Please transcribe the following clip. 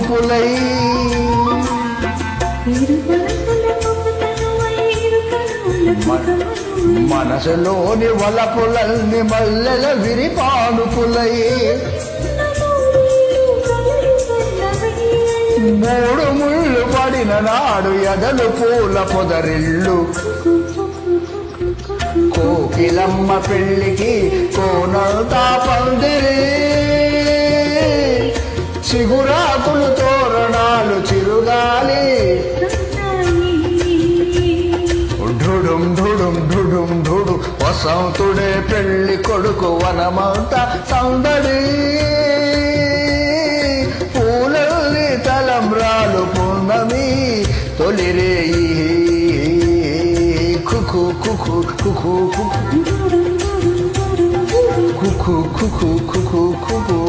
పానుపులై మనసులోని వలపులల్ని మల్లెల విరి పానుపులై మూడు ముళ్ళు పడిన నాడు ఎదలు పూల పొదరిల్లు కోకిలమ్మ పెళ్లికి కోనంతా పందిరి చిగురాకులు తోరణాలు చిరుగాలి ఢుడుం ఢుడుం ఢుడుం ఢుడు వసంతుడే పెళ్లి కొడుకు వనమంతా సందడి పూలల్ని తలంబ్రాలు పున్నమి తొలిరేయి కుకు కుకు కుకు కుకు కుకు కుకు కుకు కుకు